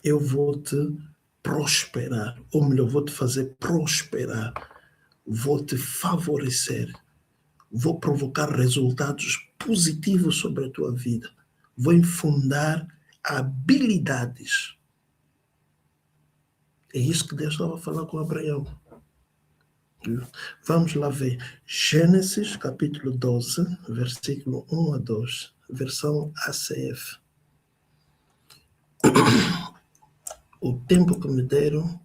eu vou te prosperar, ou melhor, vou te fazer prosperar, vou te favorecer, vou provocar resultados positivos sobre a tua vida, vou infundar habilidades. É isso que Deus estava a falar com Abraão. Vamos lá ver. Gênesis capítulo 12, versículo 1 a 2, versão ACF. O tempo que me deram,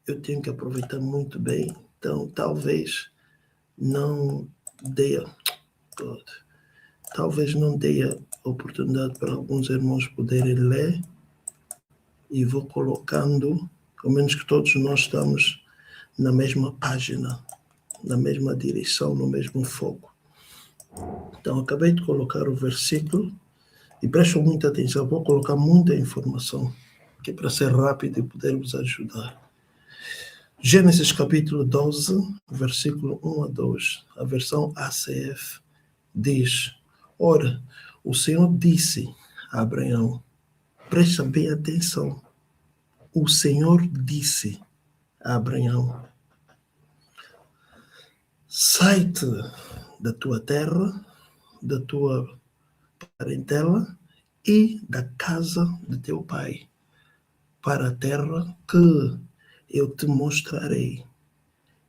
eu tenho que aproveitar muito bem, então talvez não dê a oportunidade para alguns irmãos poderem ler, e vou colocando, ao menos que todos nós estamos na mesma página, na mesma direção, no mesmo foco. Então, acabei de colocar o versículo, e prestem muita atenção, vou colocar muita informação, que é para ser rápido e podermos ajudar. Gênesis capítulo 12, versículo 1 a 2, a versão ACF, diz: Ora, o Senhor disse a Abraão, presta bem atenção, o Senhor disse a Abraão: sai-te da tua terra, da tua parentela e da casa de teu pai, para a terra que eu te mostrarei,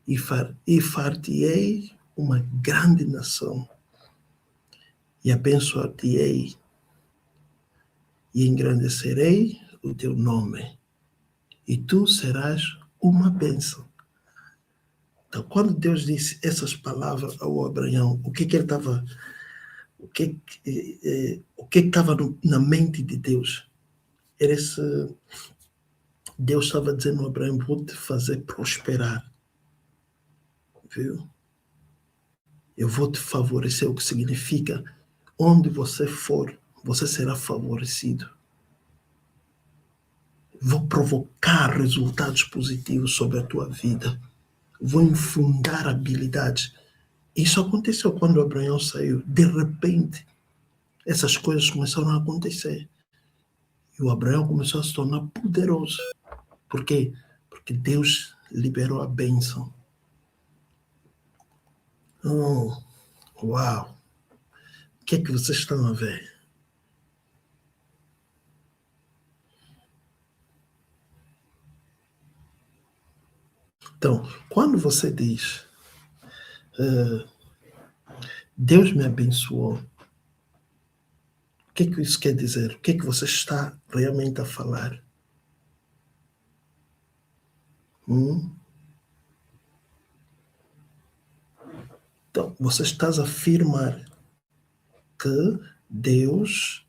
e far-te-ei uma grande nação, e abençoar-te-ei, e engrandecerei o teu nome, e tu serás uma bênção. Então, quando Deus disse essas palavras ao Abraão, o que ele estava, o que estava na mente de Deus? Era esse, Deus estava dizendo a Abraão: vou te fazer prosperar, viu? Eu vou te favorecer, o que significa, onde você for, você será favorecido. Vou provocar resultados positivos sobre a tua vida. Vou infundar habilidades. Isso aconteceu quando Abraão saiu. De repente, essas coisas começaram a acontecer. E o Abraão começou a se tornar poderoso. Por quê? Porque Deus liberou a bênção. Oh, uau! O que é que vocês estão a ver? Então, quando você diz, Deus me abençoou, o que é que isso quer dizer? O que é que você está realmente a falar? Então, você está a afirmar que Deus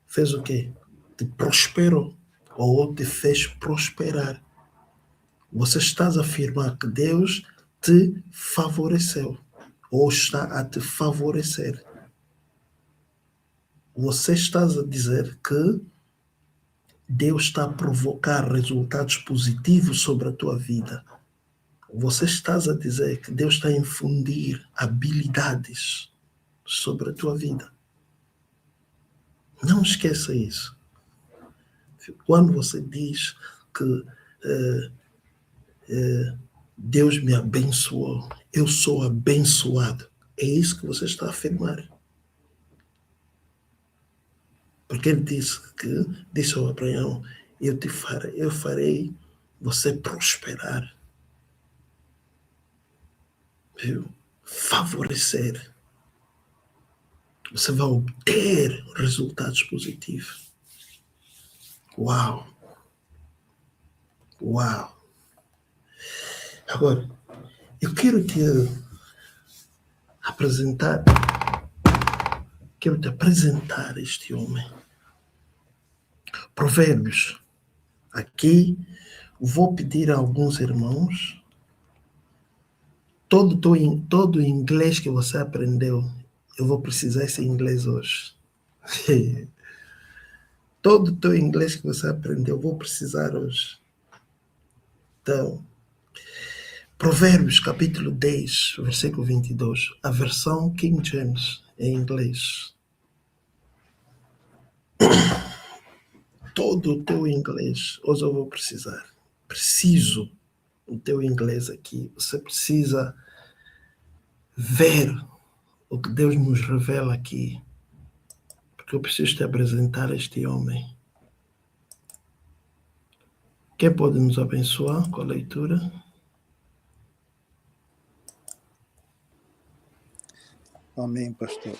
fez o quê? Te prosperou, ou te fez prosperar. Você está a afirmar que Deus te favoreceu, ou está a te favorecer. Você está a dizer que Deus está a provocar resultados positivos sobre a tua vida. Você está a dizer que Deus está a infundir habilidades sobre a tua vida. Não esqueça isso. Quando você diz que Deus me abençoou, eu sou abençoado, é isso que você está a afirmar. Porque ele disse ao Abraão: eu farei você prosperar. Viu? Favorecer. Você vai obter resultados positivos. Uau! Uau! Agora, eu quero te apresentar este homem. Provérbios. Aqui vou pedir a alguns irmãos, todo o inglês que você aprendeu, eu vou precisar desse inglês hoje. Todo o teu inglês que você aprendeu, eu vou precisar hoje. Então, Provérbios capítulo 10, versículo 22, a versão King James em inglês. todo o teu inglês. Hoje eu vou precisar. Preciso do teu inglês aqui. Você precisa ver o que Deus nos revela aqui. Porque eu preciso te apresentar este homem. Quem pode nos abençoar com a leitura? Amém, pastor.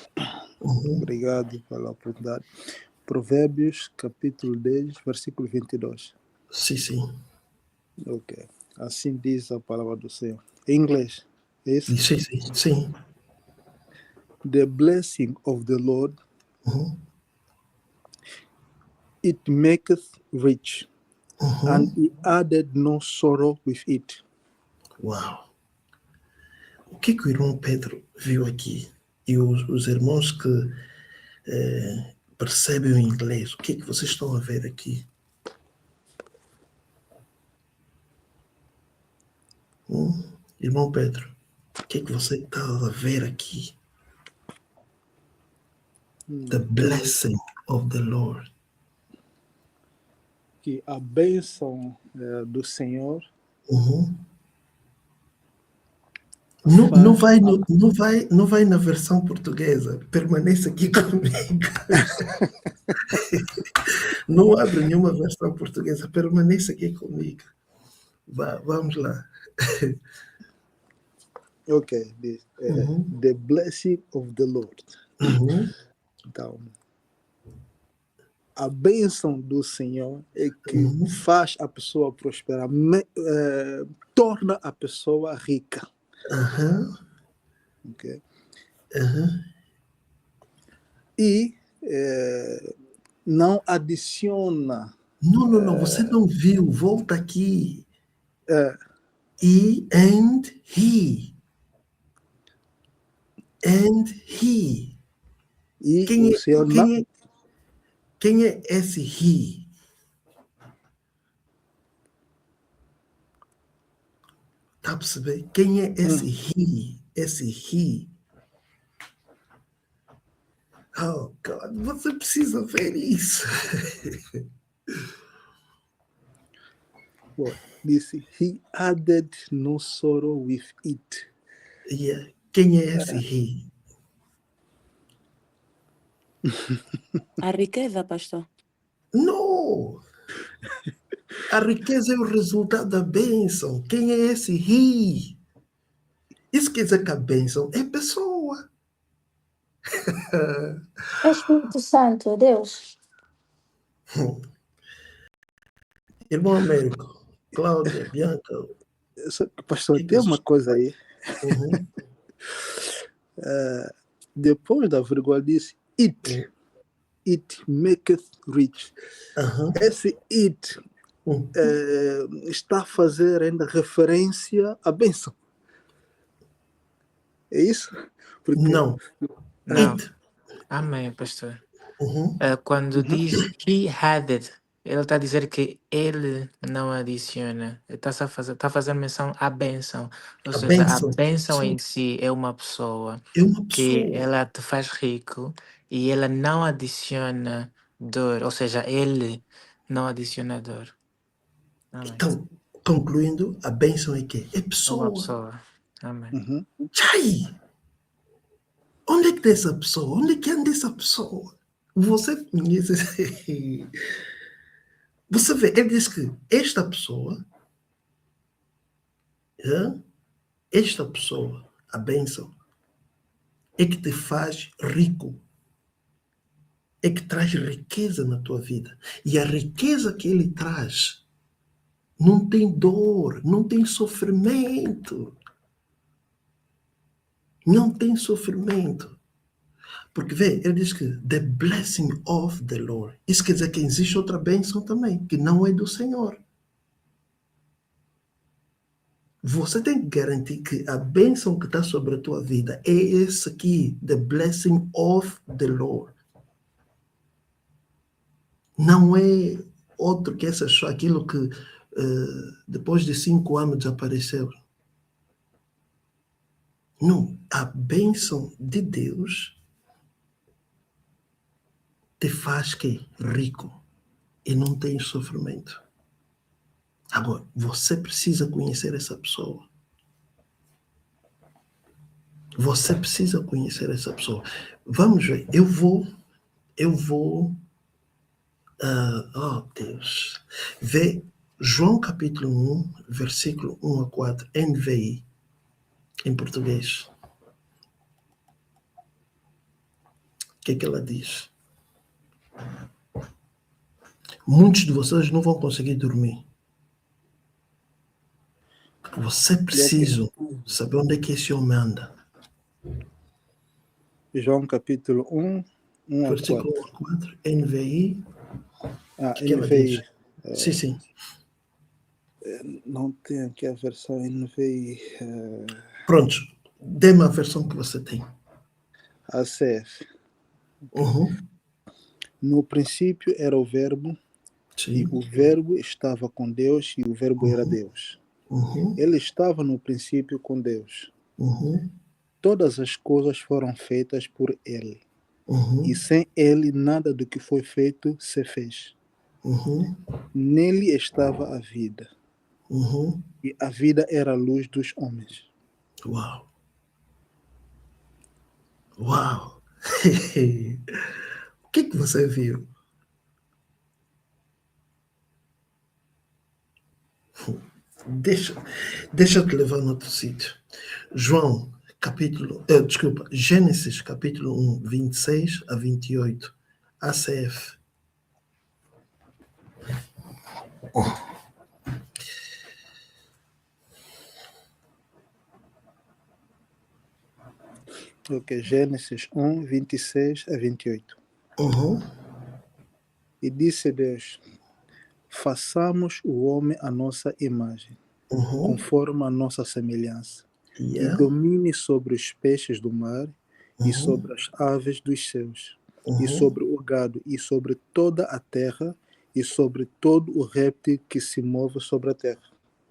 Uhum. Obrigado pela oportunidade. Provérbios, capítulo 10, versículo 22. Sim. Ok. Assim diz a palavra do Senhor. Em inglês, é isso? Sim. The blessing of the Lord, Uhum. it maketh rich, Uhum. and he added no sorrow with it. Uau! O que o irmão Pedro viu aqui? E os irmãos que percebem o inglês, o que vocês estão a ver aqui? Irmão Pedro, o que você está a ver aqui? The blessing of the Lord. Que a bênção do Senhor Uhum. Não vai na versão portuguesa. Permaneça aqui comigo. Não abre nenhuma versão portuguesa. Permaneça aqui comigo. Vamos lá. Ok. The blessing of the Lord. Uhum. Então, a bênção do Senhor é que faz a pessoa prosperar, torna a pessoa rica. Okay? E não adiciona. Não, você não viu. Volta aqui. And he. E o Senhor quem é esse he? Tá a perceber? Quem é esse he? Esse he? Oh, God, você precisa ver isso. Disse, he added no sorrow with it. Yeah. Quem é esse he? A riqueza, pastor. Não! A riqueza é o resultado da bênção. Quem é esse he? Isso quer dizer que a bênção é pessoa. É o Espírito Santo, é Deus. Irmão Américo, Cláudia, Bianca. Pastor, tem uma coisa aí. Uhum. Depois da vírgula disse it maketh rich. Esse it está a fazer ainda referência à bênção. É isso? Porque não. It. Amém, pastor. Quando diz he had it, ele está a dizer que ele não adiciona. Ele está fazendo menção à bênção. Ou seja, a bênção em si é uma pessoa. Que ela te faz rico e ela não adiciona dor. Ou seja, ele não adiciona dor. Amém. Então, concluindo, a bênção é que é pessoa. Uma pessoa. Amém. Tchai! Onde é que tem essa pessoa? Onde é que anda essa pessoa? Você conhece. Você vê, ele diz que esta pessoa, a bênção, é que te faz rico. É que traz riqueza na tua vida. E a riqueza que ele traz não tem dor, não tem sofrimento. Não tem sofrimento. Porque, vê, ele diz que the blessing of the Lord. Isso quer dizer que existe outra bênção também, que não é do Senhor. Você tem que garantir que a bênção que está sobre a tua vida é esse aqui, the blessing of the Lord. Não é outro que essa só aquilo que depois de 5 anos desapareceu. Não, a bênção de Deus te faz que rico. e não tem sofrimento. Agora, você precisa conhecer essa pessoa. Você precisa conhecer essa pessoa. Vamos ver, eu vou, oh Deus, ver João capítulo 1, versículo 1 a 4, NVI, em português. O que é que ela diz? Muitos de vocês não vão conseguir dormir. Porque você precisa saber onde é que esse homem anda. João capítulo 1, 1 a Versículo 4. 1 a 4, NVI. Ah, O que ela diz? Sim, sim. Não tem aqui a versão NVI. Pronto, dê-me a versão que você tem. ACF. Uhum. No princípio era o Verbo, Sim. e o Verbo estava com Deus, e o Verbo era Deus. Uhum. Ele estava no princípio com Deus. Uhum. Todas as coisas foram feitas por Ele. Uhum. E sem Ele nada do que foi feito se fez. Uhum. Nele estava a vida. Uhum. E a vida era a luz dos homens. Uau. Uau. O que você viu? Deixa eu te levar no outro sítio. João, Gênesis, capítulo 1, 26 a 28. ACF. Ok, Gênesis 1, 26 a 28. Uhum. E disse Deus: façamos o homem à nossa imagem, Uhum. conforme a nossa semelhança, e Yeah. domine sobre os peixes do mar, e Uhum. sobre as aves dos céus, e Uhum. sobre o gado, e sobre toda a terra, e sobre todo o réptil que se move sobre a terra.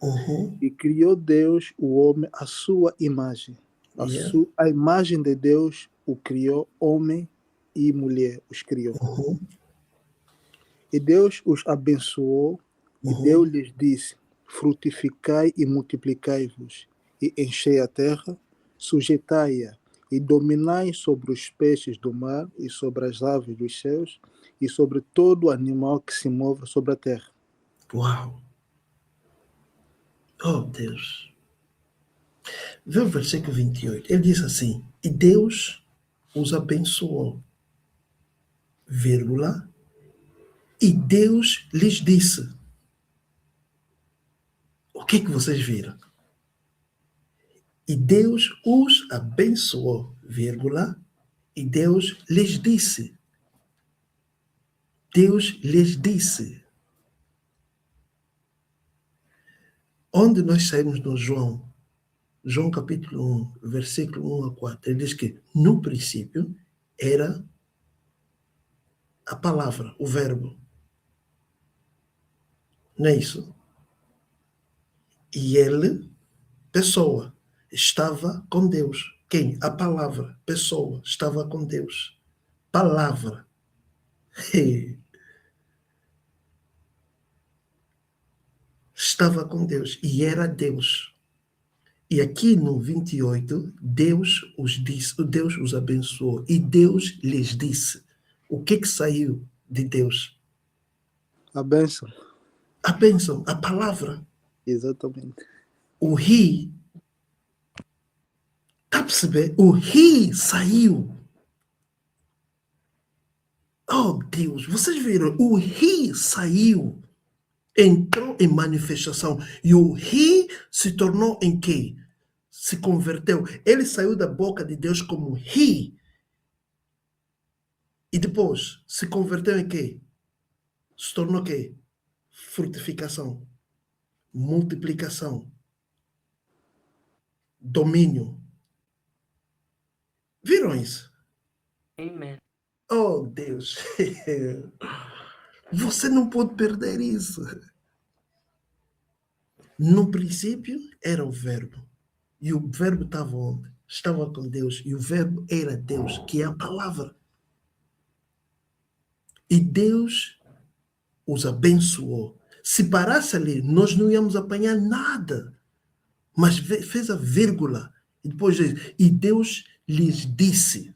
Uhum. E criou Deus o homem à sua imagem. Yeah. A imagem de Deus o criou, homem e mulher os criou. Uhum. E Deus os abençoou, e Uhum. Deus lhes disse: frutificai e multiplicai-vos, e enchei a terra, sujeitai-a, e dominai sobre os peixes do mar, e sobre as aves dos céus, e sobre todo animal que se move sobre a terra. Uau. Oh, Deus. Vê o versículo 28. Ele diz assim: e Deus os abençoou, vírgula, e Deus lhes disse. O que é que vocês viram? E Deus os abençoou, vírgula, e Deus lhes disse. Deus lhes disse. Onde nós saímos no João capítulo 1, versículo 1 a 4, ele diz que no princípio era a palavra, o verbo. Não é isso? E ele, pessoa, estava com Deus. Quem? A palavra, pessoa, estava com Deus. Palavra. Estava com Deus e era Deus. E aqui no 28, Deus os disse, Deus os abençoou e Deus lhes disse. O que saiu de Deus? A bênção. A bênção, a palavra. Exatamente. O ri. Está a perceber? O ri saiu. Oh, Deus, vocês viram? O ri saiu. Entrou em manifestação. E o ri se tornou em quê? Se converteu. Ele saiu da boca de Deus como ri. E depois se converteu em quê? Se tornou quê? Frutificação, multiplicação, domínio. Viram isso? Amen. Oh, Deus. Você não pode perder isso. No princípio era o verbo. E o verbo estava onde? Estava com Deus. E o verbo era Deus, que é a palavra. E Deus os abençoou. Se parasse ali, nós não íamos apanhar nada. Mas fez a vírgula. E depois diz, e Deus lhes disse.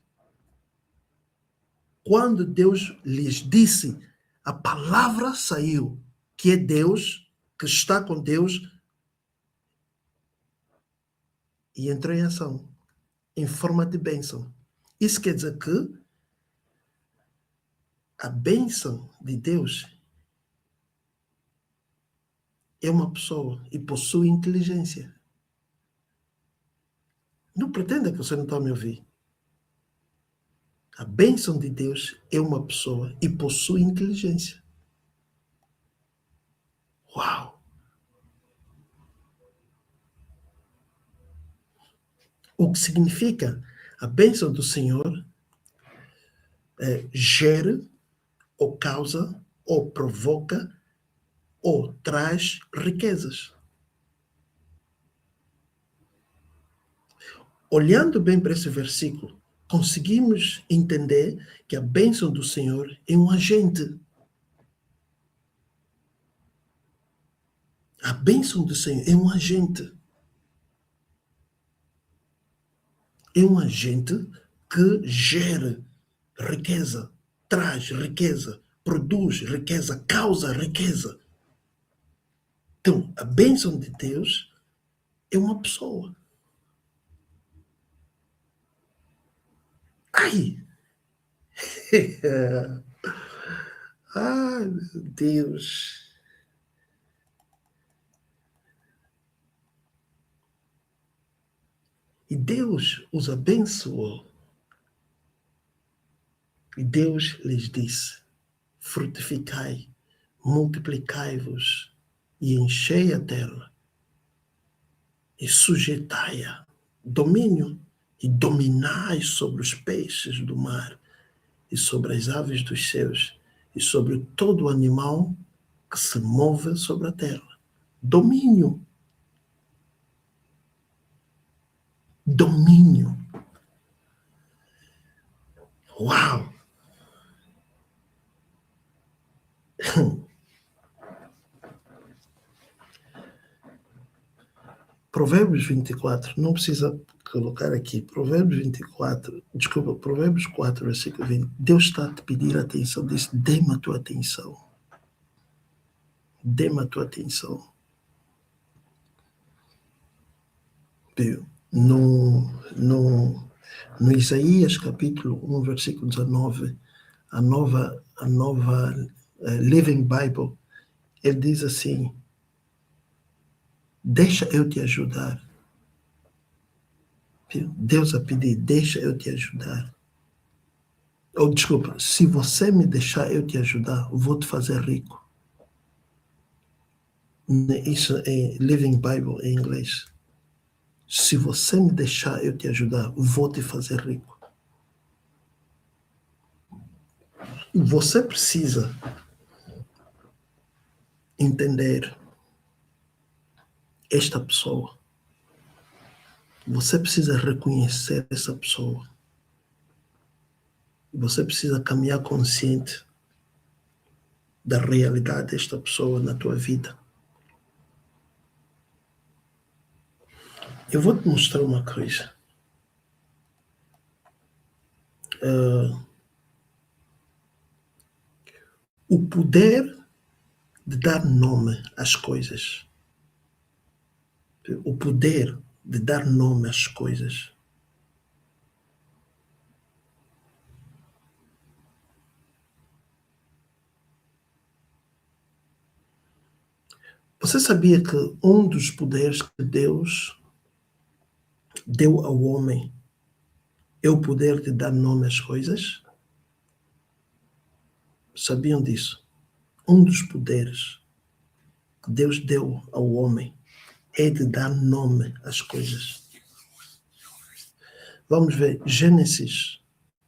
Quando Deus lhes disse, a palavra saiu, que é Deus, que está com Deus, e entrou em ação, em forma de bênção. Isso quer dizer que a bênção de Deus é uma pessoa e possui inteligência. Não pretenda que você não está a me ouvir. A bênção de Deus é uma pessoa e possui inteligência. Uau! O que significa a bênção do Senhor gera, ou causa, ou provoca, ou traz riquezas. Olhando bem para esse versículo, conseguimos entender que a bênção do Senhor é um agente. A bênção do Senhor é um agente. É um agente que gera riqueza, traz riqueza, produz riqueza, causa riqueza. Então, a bênção de Deus é uma pessoa. Ai! Ai, meu Deus! E Deus os abençoou. E Deus lhes disse, frutificai, multiplicai-vos e enchei a terra e sujeitai-a, domínio, e dominai sobre os peixes do mar e sobre as aves dos céus e sobre todo animal que se move sobre a terra. Domínio. Domínio. Uau! Provérbios 24, não precisa colocar aqui. Provérbios 24, desculpa, Provérbios 4, versículo 20. Deus está a te pedir atenção, diz, dê-me a tua atenção. Dê-me a tua atenção. No Isaías capítulo 1, versículo 19, a nova Living Bible, ele diz assim, deixa eu te ajudar. Deus a pedir, deixa eu te ajudar. Ou desculpa, se você me deixar eu te ajudar, vou te fazer rico. Isso é Living Bible em inglês. Se você me deixar eu te ajudar, vou te fazer rico. Você precisa entender esta pessoa. Você precisa reconhecer essa pessoa. Você precisa caminhar consciente da realidade desta pessoa na tua vida. Eu vou te mostrar uma coisa. O poder de dar nome às coisas. O poder de dar nome às coisas. Você sabia que um dos poderes que Deus deu ao homem é o poder de dar nome às coisas? Sabiam disso? Um dos poderes que Deus deu ao homem é de dar nome às coisas. Vamos ver Gênesis,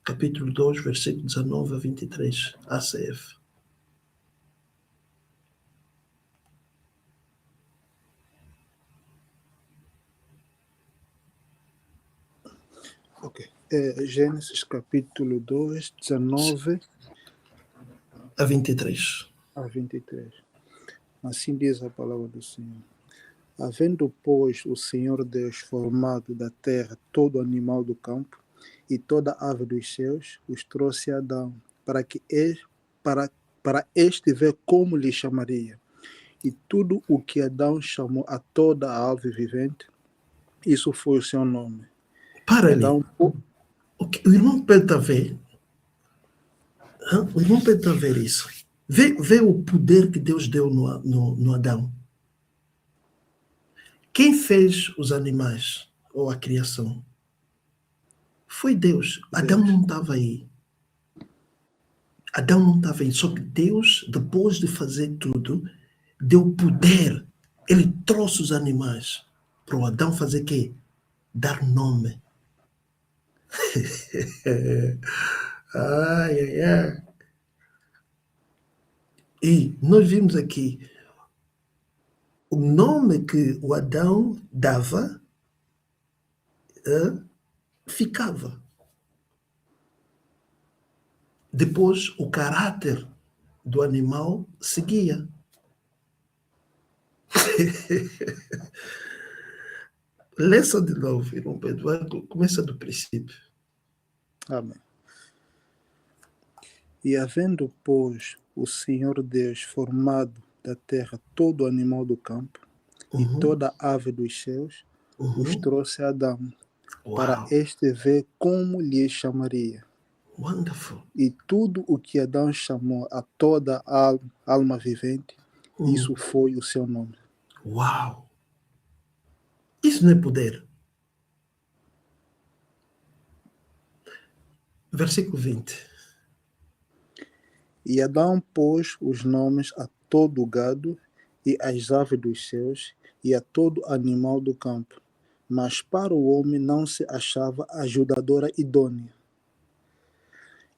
capítulo 2, versículo 19 a 23, ACF. Ok. Gênesis capítulo 2, 19 a 23. a 23. Assim diz a palavra do Senhor. Havendo, pois, o Senhor Deus formado da terra todo animal do campo e toda ave dos céus, os trouxe a Adão, para este ver como lhe chamaria. E tudo o que Adão chamou a toda a ave vivente, isso foi o seu nome. Para ali. Adão, O irmão Pedro está a ver. O irmão Pedro está a ver isso. Vê o poder que Deus deu no Adão. Quem fez os animais ou a criação? Foi Deus. Adão não estava aí. Adão não estava aí. Só que Deus, depois de fazer tudo, deu poder. Ele trouxe os animais para o Adão fazer o quê? Dar nome. Ai, ai, ai. E nós vimos aqui o nome que o Adão dava ficava. Depois o caráter do animal seguia. Lê só de novo, irmão Pedro. Começa do princípio. Amém. E havendo, pois, o Senhor Deus formado da terra todo animal do campo e toda ave dos céus, os trouxe a Adão, para este ver como lhe chamaria. Wonderful. E tudo o que Adão chamou a toda a alma vivente, isso foi o seu nome. Uau! Isso não é poder. Versículo 20. E Adão pôs os nomes a todo o gado e às aves dos céus e a todo animal do campo. Mas para o homem não se achava ajudadora idônea.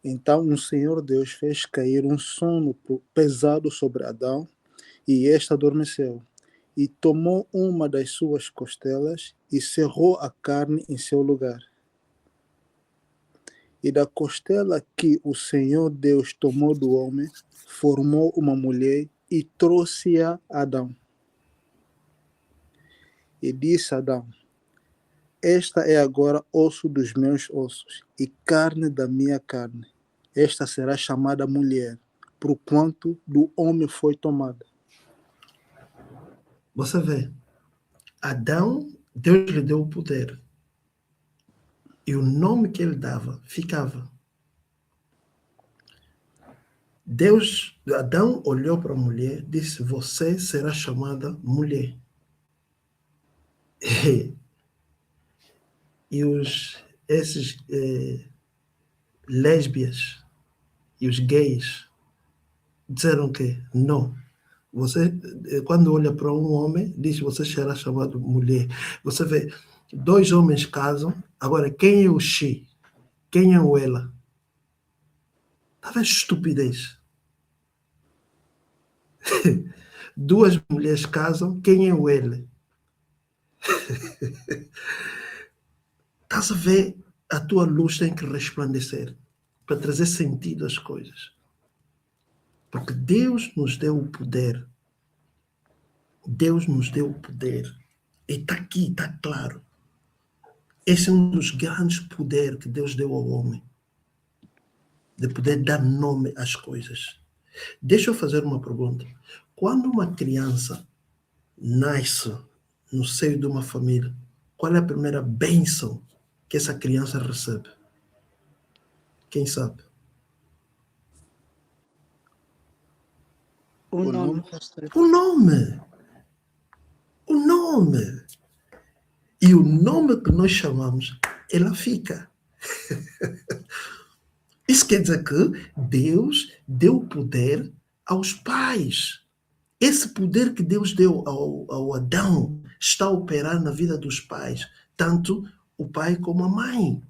Então o Senhor Deus fez cair um sono pesado sobre Adão, e este adormeceu. E tomou uma das suas costelas e cerrou a carne em seu lugar. E da costela que o Senhor Deus tomou do homem, formou uma mulher e trouxe-a a Adão. E disse a Adão: esta é agora osso dos meus ossos e carne da minha carne. Esta será chamada mulher, porquanto do homem foi tomada. Você vê, Adão, Deus lhe deu o poder. E o nome que ele dava ficava. Adão olhou para a mulher e disse: você será chamada mulher. E esses lésbias e os gays disseram que não. Você, quando olha para um homem, diz: você será chamado mulher. Você vê, dois homens casam. Agora, quem é o she? Quem é o ela? Talvez estupidez. Duas mulheres casam. Quem é o ele? Estás a ver? A tua luz tem que resplandecer para trazer sentido às coisas. Porque Deus nos deu o poder. Deus nos deu o poder. E está aqui, está claro. Esse é um dos grandes poderes que Deus deu ao homem. De poder dar nome às coisas. Deixa eu fazer uma pergunta. Quando uma criança nasce no seio de uma família, qual é a primeira bênção que essa criança recebe? Quem sabe? O nome. O nome. O nome. E o nome que nós chamamos, ela fica. Isso quer dizer que Deus deu poder aos pais. Esse poder que Deus deu ao Adão está a operar na vida dos pais, tanto o pai como a mãe.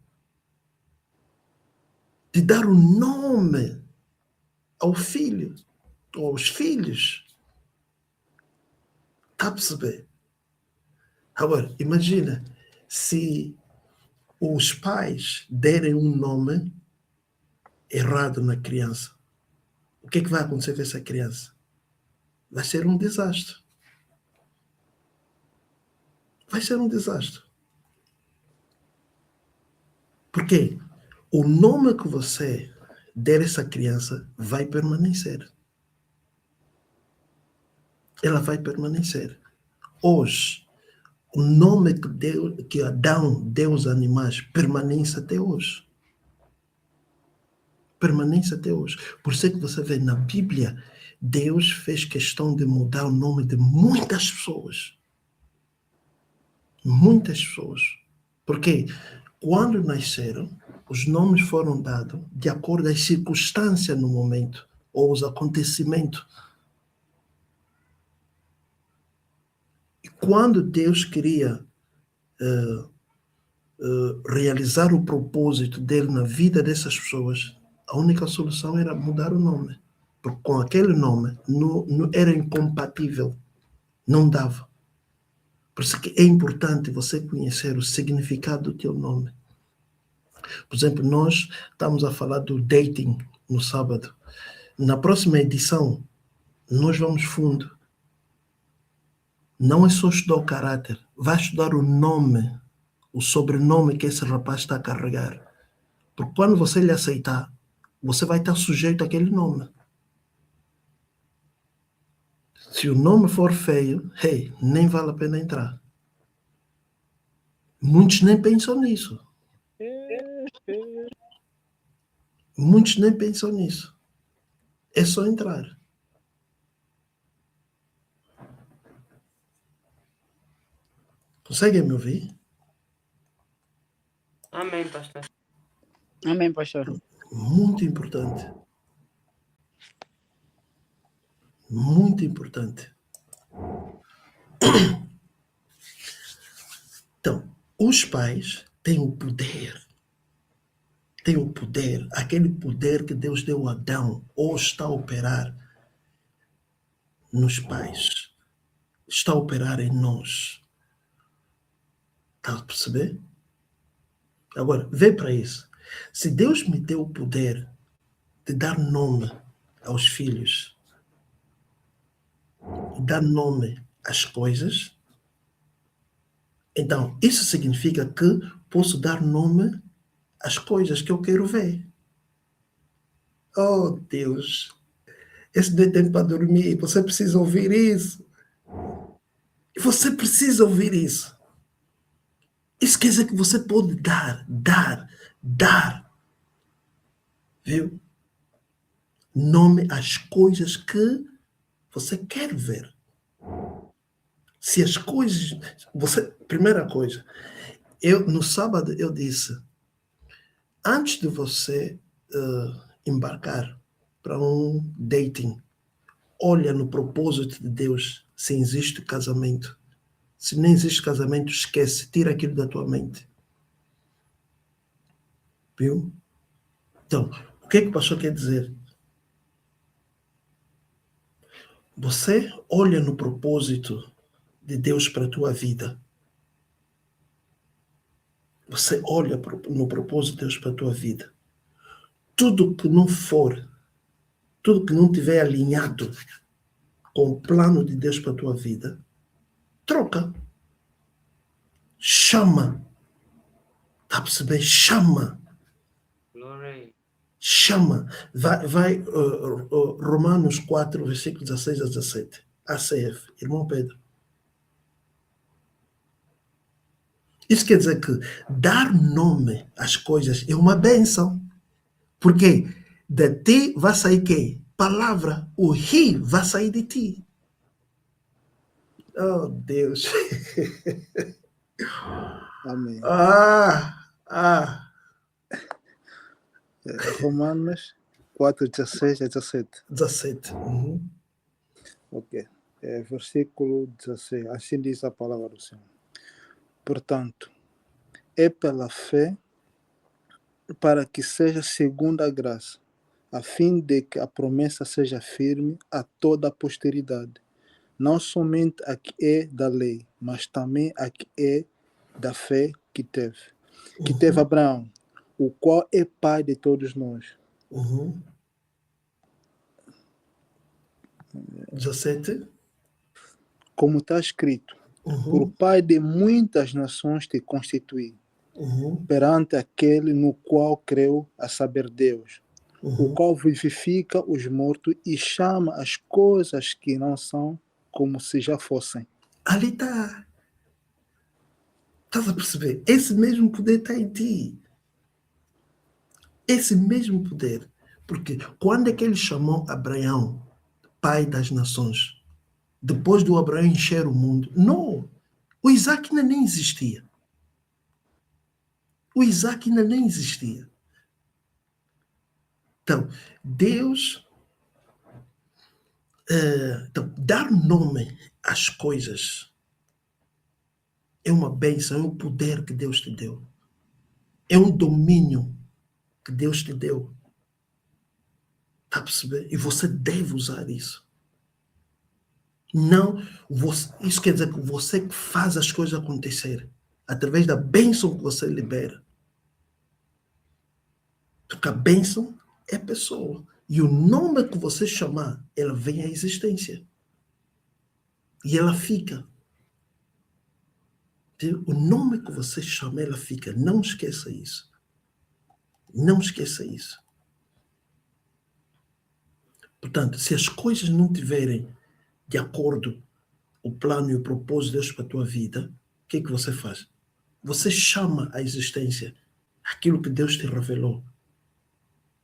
De dar o nome ao filho, ou aos filhos. Está a perceber? Agora, imagina se os pais derem um nome errado na criança. O que é que vai acontecer com essa criança? vai ser um desastre. Vai ser um desastre. Porque o nome que você der a essa criança vai permanecer. Ela vai permanecer. Hoje, o nome que Adão deu aos animais permanece até hoje. Permanece até hoje. Por isso é que você vê na Bíblia, Deus fez questão de mudar o nome de muitas pessoas. Muitas pessoas. Porque quando nasceram, os nomes foram dados de acordo às circunstâncias no momento, ou os acontecimentos. E quando Deus queria realizar o propósito dele na vida dessas pessoas, a única solução era mudar o nome. Porque com aquele nome não era incompatível, não dava. Por isso que é importante você conhecer o significado do teu nome. Por exemplo, nós estamos a falar do dating no sábado. Na próxima edição, nós vamos fundo. Não é só estudar o caráter, vai estudar o nome, o sobrenome que esse rapaz está a carregar. Porque quando você lhe aceitar, você vai estar sujeito àquele nome. Se o nome for feio, nem vale a pena entrar. Muitos nem pensam nisso. Muitos nem pensam nisso. É só entrar. Conseguem me ouvir? Amém, pastor. Amém, pastor. Muito importante. Muito importante. Então, os pais têm o poder. Têm o poder. Aquele poder que Deus deu a Adão, ou está a operar nos pais. Está a operar em nós. Está a perceber? Agora, vê para isso. Se Deus me deu o poder de dar nome aos filhos, dar nome às coisas, então isso significa que posso dar nome às coisas que eu quero ver. Oh, Deus, esse não é tempo para dormir, você precisa ouvir isso. Você precisa ouvir isso. Isso quer dizer que você pode dar. Viu? Nome às coisas que você quer ver. Se as coisas. Primeira coisa, no sábado eu disse, antes de você embarcar para um dating, olha no propósito de Deus se existe casamento. Se não existe casamento, esquece, tira aquilo da tua mente. Viu? Então, o que é que o pastor quer dizer? Você olha no propósito de Deus para a tua vida. Você olha no propósito de Deus para a tua vida. Tudo que não for, tudo que não estiver alinhado com o plano de Deus para a tua vida, troca. Chama. Está a perceber? Chama. Chama. Vai Romanos 4, versículos 16 a 17. ACF, irmão Pedro. Isso quer dizer que dar nome às coisas é uma bênção. Porque de ti vai sair quê? Palavra. O ri vai sair de ti. Oh, Deus. Amém. Romanos 4, 16 a 17. 17. Uhum. Ok. Versículo 16. Assim diz a palavra do Senhor. Portanto, é pela fé para que seja segundo a graça, a fim de que a promessa seja firme a toda a posteridade, não somente a que é da lei, mas também a que é da fé que teve Abraão, o qual é pai de todos nós. Uhum. 17. Como está escrito, por Uhum, pai de muitas nações te constituí, uhum, perante aquele no qual creu, a saber Deus, o uhum. qual vivifica os mortos e chama as coisas que não são como se já fossem. Ali está. Estás a perceber? Esse mesmo poder está em ti. Esse mesmo poder. Porque quando é que ele chamou Abraão, pai das nações? Depois do Abraão encher o mundo? Não. O Isaac ainda nem existia. O Isaac ainda nem existia. Então, Deus, então, dar nome às coisas é uma bênção, é um poder que Deus te deu. É um domínio que Deus te deu. Está a perceber? E você deve usar isso. Não, isso quer dizer que você que faz as coisas acontecerem através da bênção que você libera. Porque a bênção é pessoa. E o nome que você chamar, ela vem à existência. E ela fica. O nome que você chama, ela fica. Não esqueça isso. Não esqueça isso. Portanto, se as coisas não tiverem de acordo o plano e o propósito de Deus para a tua vida, o que é que você faz? Você chama à existência aquilo que Deus te revelou.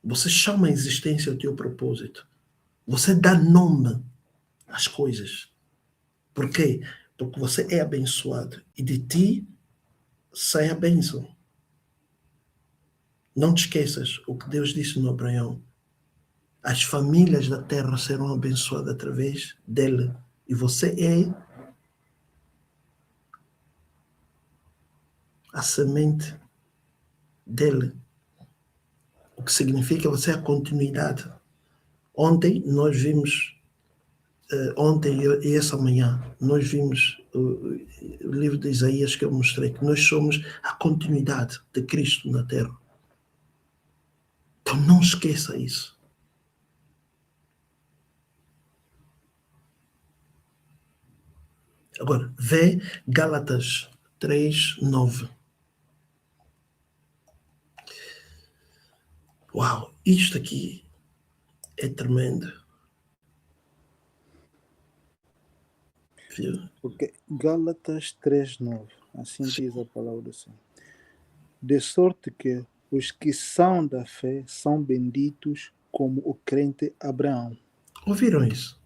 Você chama à existência o teu propósito. Você dá nome às coisas. Por quê? Porque você é abençoado e de ti sai a bênção. Não te esqueças o que Deus disse no Abraão. As famílias da terra serão abençoadas através dele. E você é a semente dele. O que significa você é a continuidade. Ontem nós vimos, ontem e essa manhã, nós vimos o livro de Isaías que eu mostrei, que nós somos a continuidade de Cristo na terra. Então não esqueça isso. Agora, vê Gálatas 3:9. Uau, isto aqui é tremendo. Viu? Porque Gálatas 3:9, assim diz a palavra do Senhor. De sorte que os que são da fé são benditos como o crente Abraão. Ouviram isso?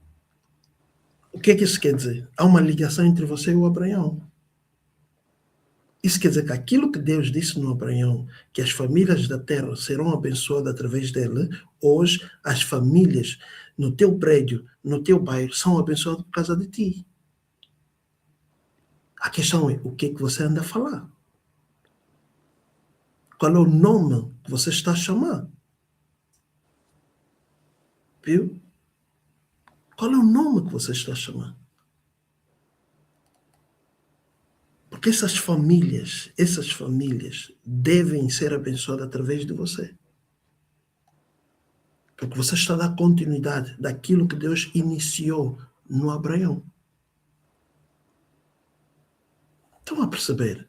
O que é que isso quer dizer? Há uma ligação entre você e o Abraão. Isso quer dizer que aquilo que Deus disse no Abraão, que as famílias da terra serão abençoadas através dele, hoje as famílias no teu prédio, no teu bairro, são abençoadas por causa de ti. A questão é o que é que você anda a falar? Qual é o nome que você está a chamar? Viu? Qual é o nome que você está a chamar? Porque essas famílias devem ser abençoadas através de você. Porque você está a dar continuidade daquilo que Deus iniciou no Abraão. Estão a perceber?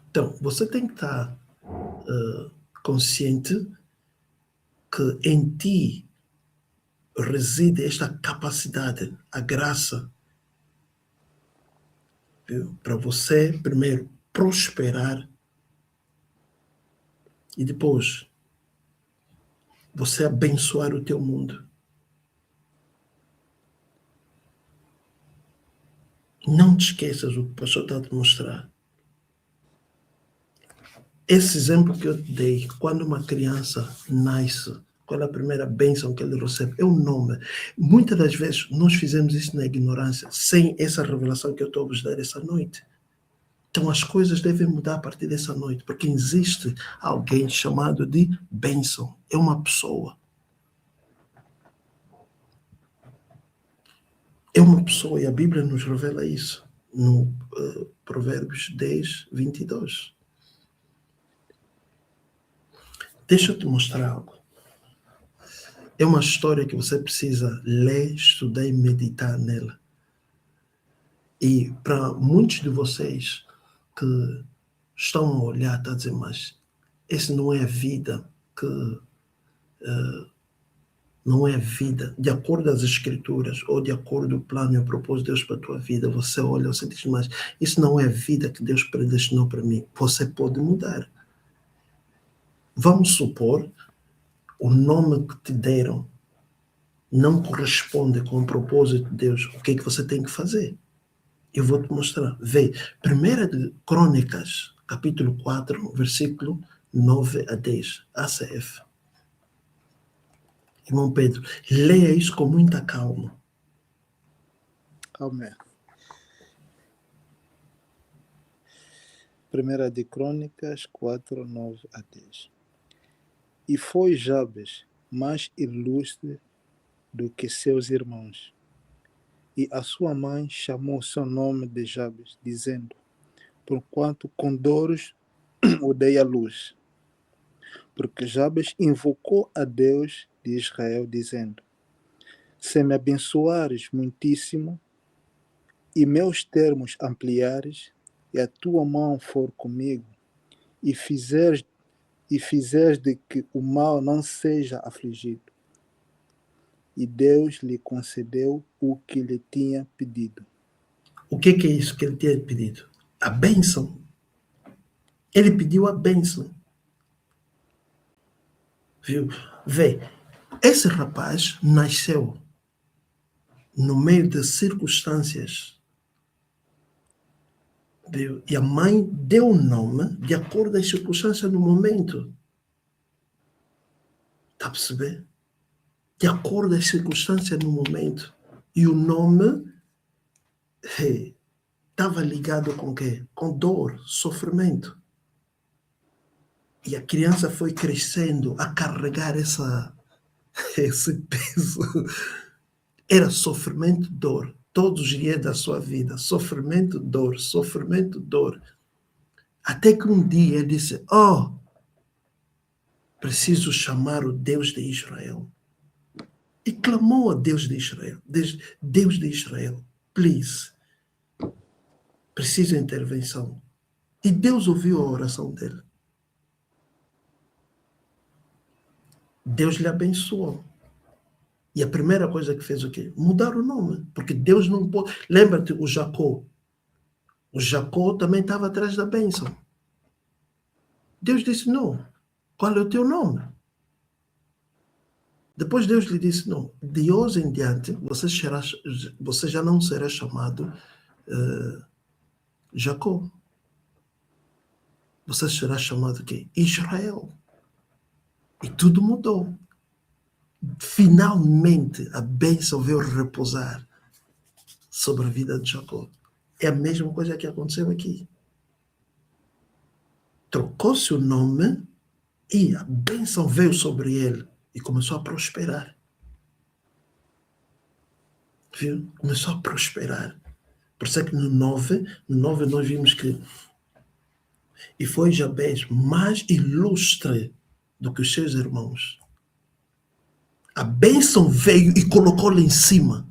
Então, você tem que estar consciente que em ti reside esta capacidade, a graça, viu? Para você, primeiro, prosperar e depois você abençoar o teu mundo. Não te esqueças o que o pastor está a te mostrar. Esse exemplo que eu te dei, quando uma criança nasce, qual é a primeira bênção que ele recebe? É o nome. Muitas das vezes nós fizemos isso na ignorância, sem essa revelação que eu estou a vos dar essa noite. Então as coisas devem mudar a partir dessa noite, porque existe alguém chamado de bênção. É uma pessoa. É uma pessoa e a Bíblia nos revela isso. No Provérbios 10, 22. Deixa eu te mostrar algo. É uma história que você precisa ler, estudar e meditar nela. E para muitos de vocês que estão a olhar, estão a dizer, mas esse não é a vida que... não é a vida, de acordo às escrituras, ou de acordo com o plano e o propósito de Deus para a tua vida, você olha, você diz, mas isso não é a vida que Deus predestinou para mim. Você pode mudar. Vamos supor, o nome que te deram não corresponde com o propósito de Deus. O que é que você tem que fazer? Eu vou te mostrar. Vê, 1 de Crônicas, capítulo 4, versículo 9 a 10, ACF. Irmão Pedro, leia isso com muita calma. Amém. 1 de Crônicas 4, 9 a 10. E foi Jabes mais ilustre do que seus irmãos. E a sua mãe chamou seu nome de Jabes, dizendo, porquanto com dores o dei à luz. Porque Jabes invocou a Deus de Israel, dizendo, se me abençoares muitíssimo, e meus termos ampliares, e a tua mão for comigo, e fizeres de que o mal não seja afligido. E Deus lhe concedeu o que lhe tinha pedido. O que é isso que ele tinha pedido? A bênção. Ele pediu a bênção. Viu? Vê, esse rapaz nasceu no meio de circunstâncias. Viu? E a mãe deu o nome de acordo às circunstâncias no momento. Está a perceber? De acordo às circunstâncias no momento. E o nome estava ligado com o quê? Com dor, sofrimento. E a criança foi crescendo a carregar esse peso. Era sofrimento, dor. Todos os dias da sua vida. Sofrimento, dor. Sofrimento, dor. Até que um dia ele disse, preciso chamar o Deus de Israel. E clamou a Deus de Israel. Deus de Israel, please. Preciso de intervenção. E Deus ouviu a oração dele. Deus lhe abençoou. E a primeira coisa que fez o quê? Mudar o nome. Porque Deus não pode... Lembra-te o Jacó. O Jacó também estava atrás da bênção. Deus disse, não. Qual é o teu nome? Depois Deus lhe disse, não. De hoje em diante, você já não será chamado Jacó. Você será chamado o quê? Israel. E tudo mudou. Finalmente a bênção veio repousar sobre a vida de Jacó. É a mesma coisa que aconteceu aqui. Trocou-se o nome e a bênção veio sobre ele e começou a prosperar. Viu? Começou a prosperar. Por isso é que no 9 nós vimos que e foi Jabes mais ilustre do que os seus irmãos. A bênção veio e colocou-lhe em cima.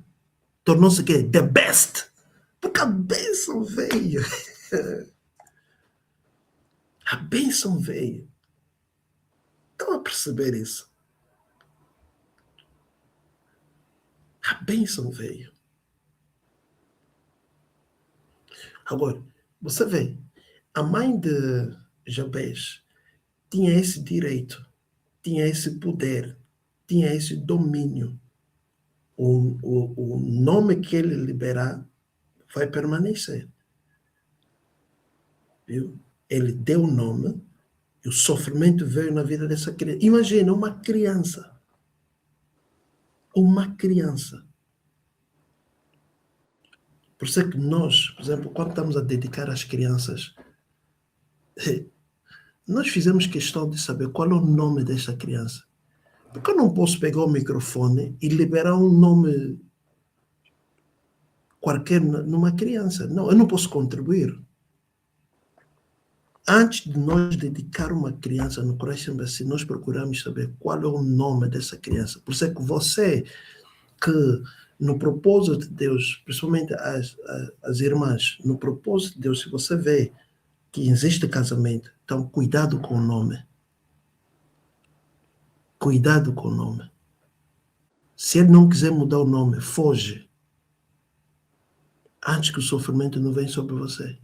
Tornou-se que the best. Porque a bênção veio. A bênção veio. Estão a perceber isso? A bênção veio. Agora, você vê, a mãe de Jabes tinha esse direito, tinha esse poder, tinha esse domínio. O nome que ele liberar vai permanecer. Viu? Ele deu o nome e o sofrimento veio na vida dessa criança. Imagina uma criança. Uma criança. Por isso é que nós, por exemplo, quando estamos a dedicar às crianças, nós fizemos questão de saber qual é o nome desta criança. Porque eu não posso pegar o microfone e liberar um nome qualquer numa criança. Não, eu não posso contribuir. Antes de nós dedicar uma criança no Creche Embassy, nós procuramos saber qual é o nome dessa criança. Por isso é que você, que no propósito de Deus, principalmente as irmãs, no propósito de Deus, se você vê que existe casamento, então cuidado com o nome. Cuidado com o nome. Se ele não quiser mudar o nome, foge. Antes que o sofrimento não venha sobre você.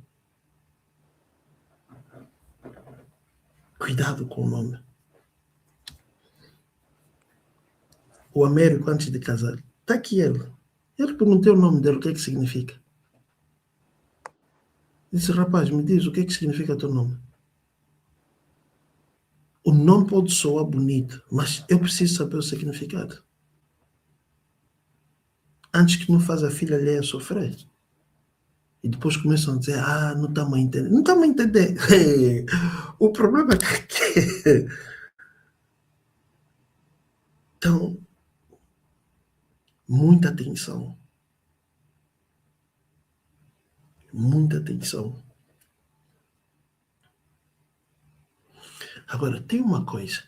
Cuidado com o nome. O Américo, antes de casar, está aqui ele. Ele perguntou o nome dele, o que é que significa. Disse, rapaz, me diz o que é que significa teu nome. O nome pode soar bonito, mas eu preciso saber o significado. Antes que não faz a filha alheia sofrer. E depois começam a dizer, não estamos a entender. Não estamos a entender. O problema é que... Então, muita atenção. Muita atenção. Agora, tem uma coisa.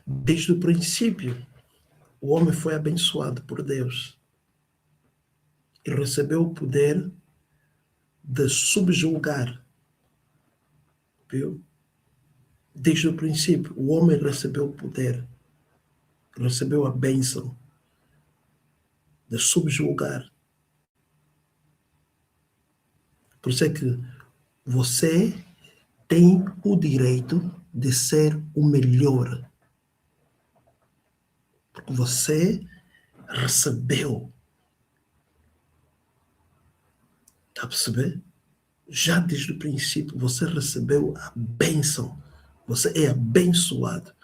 Desde o princípio, o homem foi abençoado por Deus e recebeu o poder de subjugar. Viu? Desde o princípio, o homem recebeu o poder, recebeu a bênção de subjugar. Por isso é que você tem o direito de ser o melhor. Porque você recebeu. Está a perceber? Já desde o princípio, você recebeu a bênção. Você é abençoado.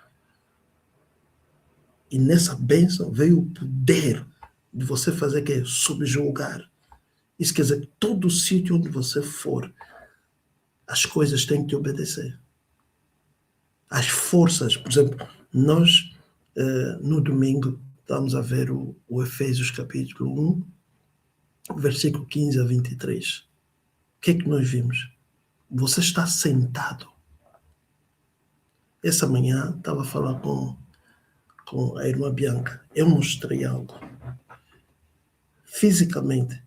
E nessa bênção veio o poder de você fazer que é subjugar. Isso quer dizer que todo sítio onde você for, as coisas têm que te obedecer. As forças, por exemplo, nós no domingo estamos a ver o Efésios capítulo 1, versículo 15 a 23. O que é que nós vimos? Você está sentado. Essa manhã estava a falar com a irmã Bianca. Eu mostrei algo. Fisicamente,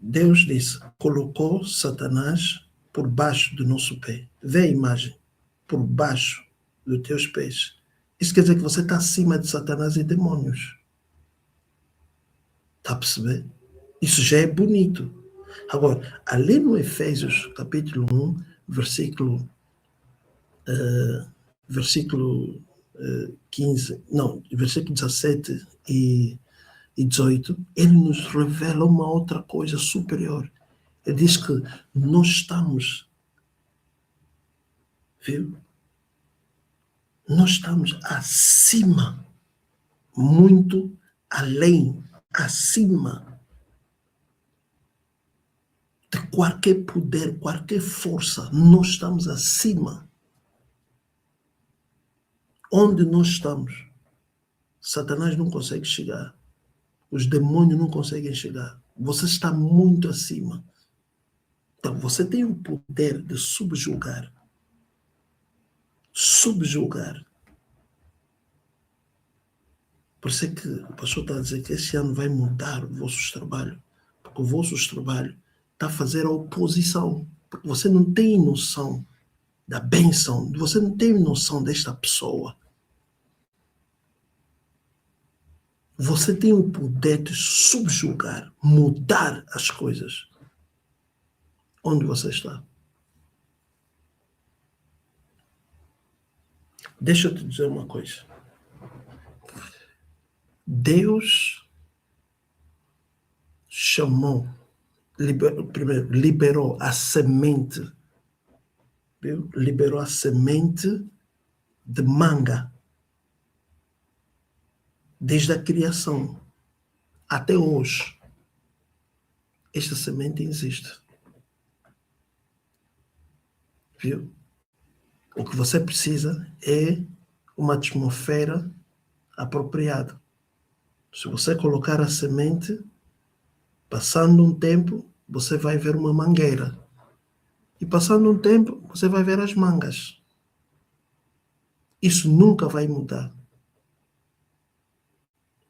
Deus disse, colocou Satanás por baixo do nosso pé. Vê a imagem. Por baixo dos teus pés. Isso quer dizer que você está acima de Satanás e demônios. Está a perceber? Isso já é bonito. Agora, ali no Efésios, capítulo 1, versículo 15, não, versículo 17 e 18, ele nos revela uma outra coisa superior. Ele diz que nós estamos, viu? Nós estamos acima, muito além, acima de qualquer poder, qualquer força. Nós estamos acima. Onde nós estamos, Satanás não consegue chegar. Os demônios não conseguem chegar. Você está muito acima. Então, você tem o poder de subjugar. Subjugar. Por isso é que o pastor está a dizer que esse ano vai mudar o vosso trabalho. Porque o vosso trabalho está a fazer a oposição. Porque você não tem noção da bênção. Você não tem noção desta pessoa. Você tem o poder de subjugar, mudar as coisas. Onde você está? Deixa eu te dizer uma coisa. Deus chamou, primeiro, liberou a semente, viu? Liberou a semente de manga. Desde a criação até hoje. Esta semente existe. Viu? O que você precisa é uma atmosfera apropriada. Se você colocar a semente, Passando um tempo, você vai ver uma mangueira. E passando um tempo, você vai ver as mangas. Isso nunca vai mudar.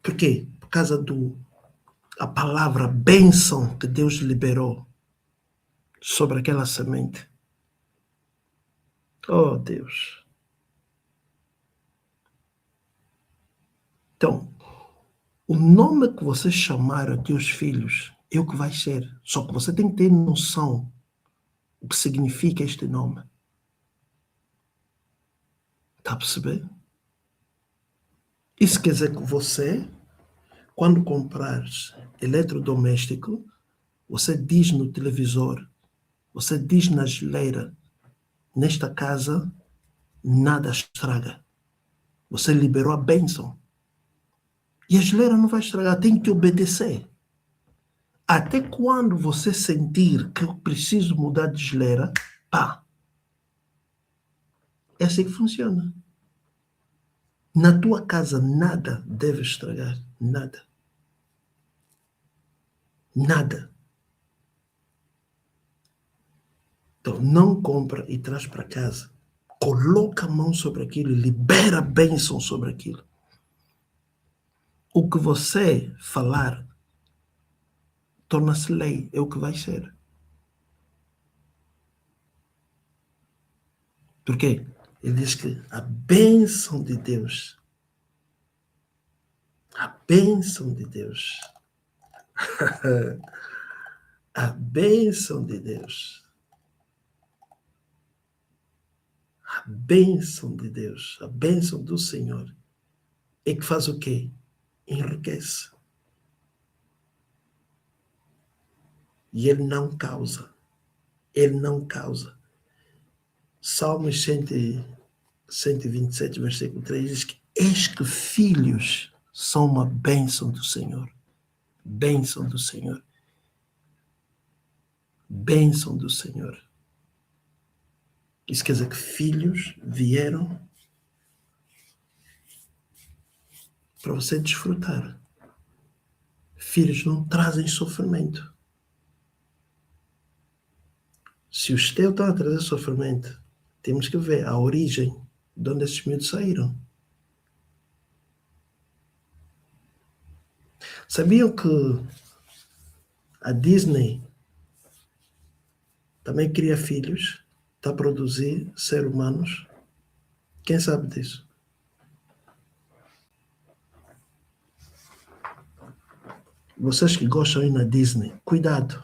Por quê? Por causa a palavra bênção que Deus liberou sobre aquela semente. Oh, Deus. Então, o nome que você chamar a teus filhos é o que vai ser. Só que você tem que ter noção o que significa este nome. Está a perceber? Isso quer dizer que você, quando comprares eletrodoméstico, você diz no televisor, você diz na geleira, nesta casa nada estraga. Você liberou a bênção. E a geleira não vai estragar, tem que obedecer. Até quando você sentir que eu preciso mudar de geleira, pá. É assim que funciona. Na tua casa nada deve estragar. Nada. Nada. Então não compra e traz para casa. Coloca a mão sobre aquilo e libera a bênção sobre aquilo. O que você falar torna-se lei, é o que vai ser. Por quê? Ele diz que a bênção de Deus, a bênção de Deus, a bênção de Deus, a bênção de Deus, a bênção do Senhor, é que faz o quê? Enriquece. E ele não causa. Ele não causa. Salmos 127, versículo 3 diz que eis que filhos são uma bênção do Senhor. Bênção do Senhor. Bênção do Senhor. Isso quer dizer que filhos vieram para você desfrutar. Filhos não trazem sofrimento. Se os teus estão a trazer sofrimento, temos que ver a origem de onde esses miúdos saíram. Sabiam que a Disney também cria filhos, está a produzir seres humanos? Quem sabe disso? Vocês que gostam de ir na Disney, cuidado.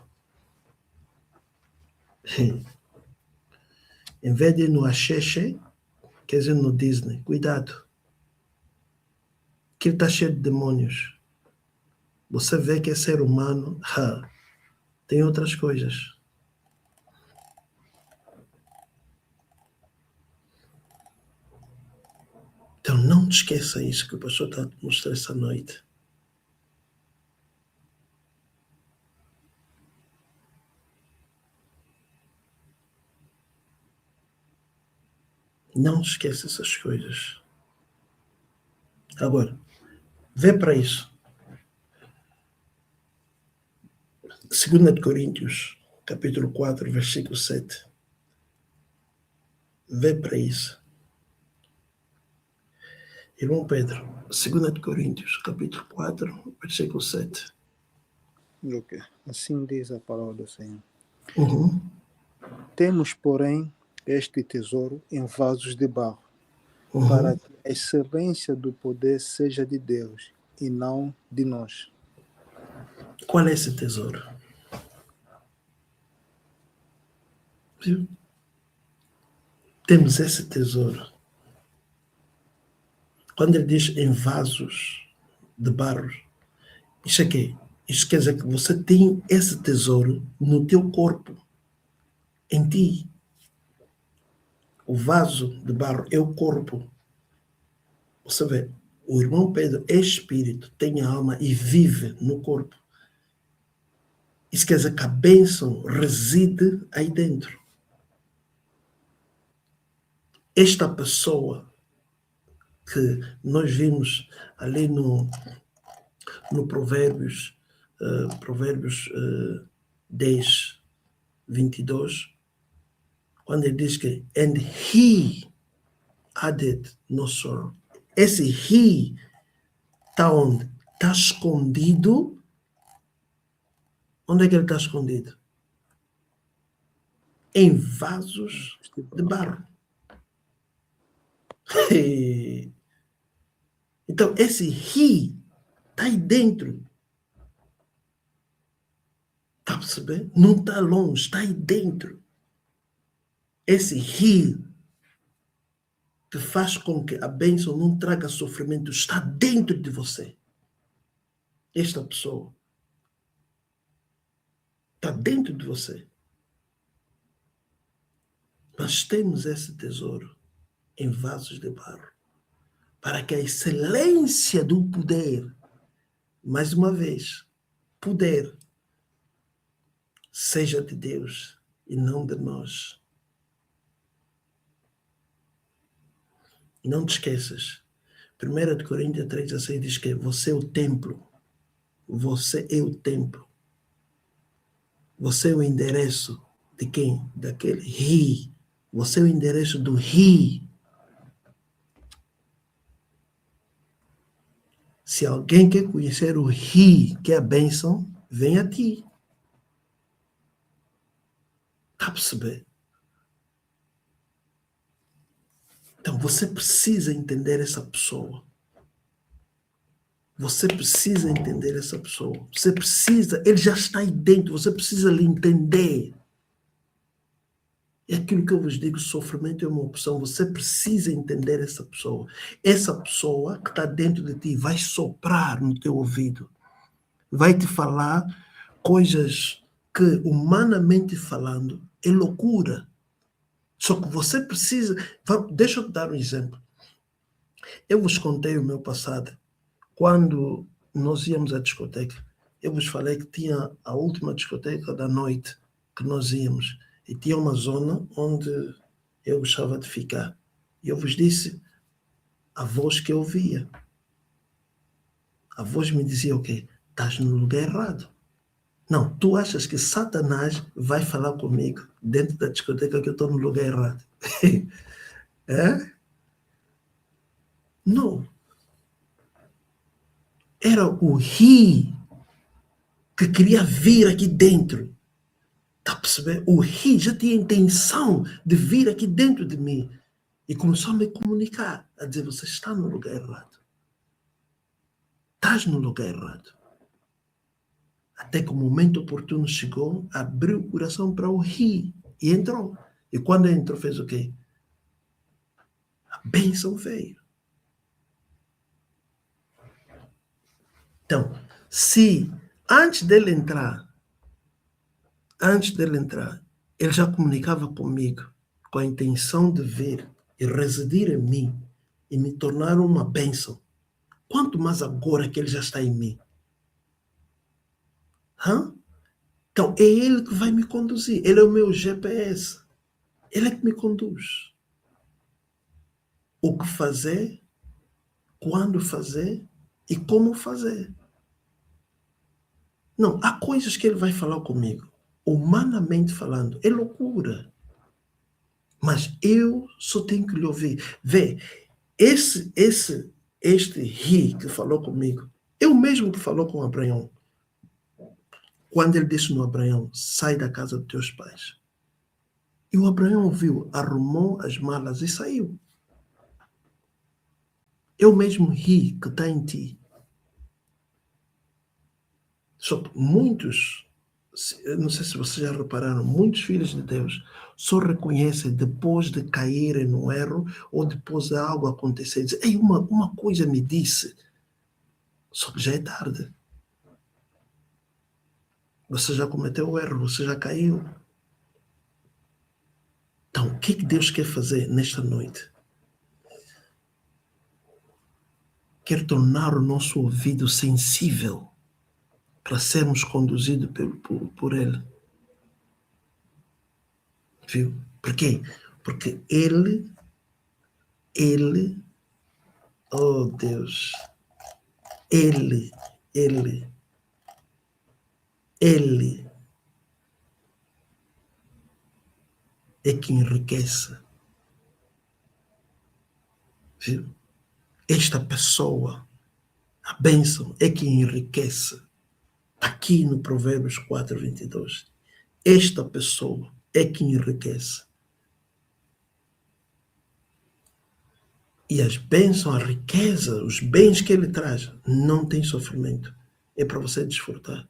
Em vez de ir no Axexe, quer dizer no Disney, cuidado. Aquilo está cheio de demônios. Você vê que é ser humano, tem outras coisas. Então não te esqueça isso que o pastor está a te mostrar essa noite. Não esqueça essas coisas. Agora, vê para isso. 2 de Coríntios, capítulo 4, versículo 7. Vê para isso. Irmão Pedro, 2 de Coríntios, capítulo 4, versículo 7. Ok. Assim diz a palavra do Senhor. Uhum. Temos, porém, este tesouro em vasos de barro, Uhum. para que a excelência do poder seja de Deus e não de nós. Qual é esse tesouro? Viu? Temos esse tesouro. Quando ele diz em vasos de barro, isso é quê? Isso quer dizer que você tem esse tesouro no teu corpo, em ti. O vaso de barro é o corpo. Você vê, o irmão Pedro é espírito, tem alma e vive no corpo. Isso quer dizer que a bênção reside aí dentro. Esta pessoa que nós vimos ali no Provérbios, Provérbios 10, 22, quando ele diz que and he added no sorrow. Esse he está onde? Está escondido. Onde é que ele está escondido? Em vasos de barro. Então, esse he está aí dentro. Está a perceber? Não está longe, está aí dentro. Esse he que faz com que a bênção não traga sofrimento está dentro de você. Esta pessoa está dentro de você. Mas temos esse tesouro em vasos de barro para que a excelência do poder, mais uma vez, poder, seja de Deus e não de nós. Não te esqueças. 1 Coríntios 3,16 diz que você é o templo. Você é o templo. Você é o endereço de quem? Daquele He. Você é o endereço do He. Se alguém quer conhecer o He, que é a bênção, vem a ti. Está a perceber? Então você precisa entender essa pessoa. Você precisa entender essa pessoa. Você precisa, ele já está aí dentro, você precisa lhe entender. É aquilo que eu vos digo, sofrimento é uma opção. Você precisa entender essa pessoa. Essa pessoa que está dentro de ti vai soprar no teu ouvido. Vai te falar coisas que, humanamente falando, é loucura. Só que você precisa... Deixa eu te dar um exemplo. Eu vos contei o meu passado. Quando nós íamos à discoteca, eu vos falei que tinha a última discoteca da noite que nós íamos. E tinha uma zona onde eu gostava de ficar. E eu vos disse a voz que eu ouvia. A voz me dizia o quê? Estás no lugar errado. Não, tu achas que Satanás vai falar comigo dentro da discoteca que eu estou no lugar errado? É? Não. Era o He que queria vir aqui dentro. Está a perceber? O He já tinha intenção de vir aqui dentro de mim. E começou a me comunicar, a dizer, você está no lugar errado. Estás no lugar errado. Até que o momento oportuno chegou, abriu o coração para o He e entrou. E quando entrou, fez o quê? A bênção veio. Então, se antes dele entrar, ele já comunicava comigo com a intenção de vir e residir em mim e me tornar uma bênção, quanto mais agora que ele já está em mim. Hã? Então, é ele que vai me conduzir. Ele é o meu GPS. Ele é que me conduz. O que fazer, quando fazer e como fazer. Não, há coisas que ele vai falar comigo, humanamente falando, é loucura. Mas eu só tenho que lhe ouvir. Vê, este He que falou comigo, é o mesmo que falou com Abraão. Quando ele disse no Abraão, sai da casa dos teus pais. E o Abraão ouviu, arrumou as malas e saiu. É o mesmo He que está em ti. Só que muitos, não sei se vocês já repararam, muitos filhos de Deus só reconhecem depois de caírem no erro ou depois de algo acontecer. Dizem, ei, uma coisa me disse. Só que já é tarde. Você já cometeu o erro, você já caiu. Então, o que Deus quer fazer nesta noite? Quer tornar o nosso ouvido sensível para sermos conduzidos por Ele. Viu? Por quê? Porque Ele, oh Deus, Ele Ele é que enriquece. Viu? Esta pessoa, a bênção, é que enriquece. Aqui no Provérbios 4:22. Esta pessoa é que enriquece. E as bênçãos, a riqueza, os bens que ele traz, não tem sofrimento. É para você desfrutar.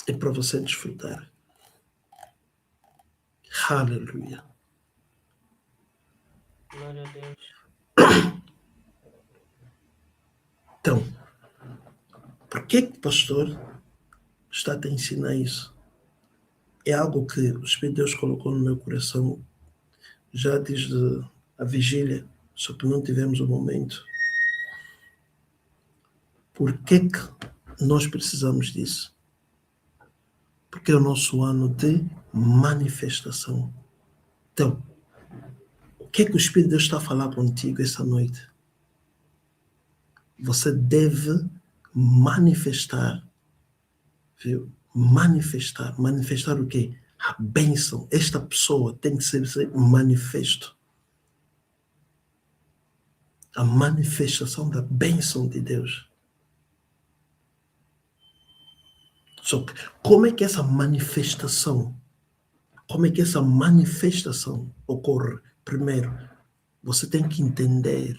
É para você desfrutar. Aleluia. Glória a Deus. Então, por que o pastor está a te ensinar isso? É algo que o Espírito de Deus colocou no meu coração já desde a vigília, só que não tivemos o momento. Por que nós precisamos disso? Porque é o nosso ano de manifestação. Então, o que o Espírito de Deus está a falar contigo essa noite? Você deve manifestar, viu? Manifestar. Manifestar o quê? A bênção. Esta pessoa tem que ser manifesto. A manifestação da bênção de Deus. Só que como é que essa manifestação ocorre? Primeiro, você tem que entender.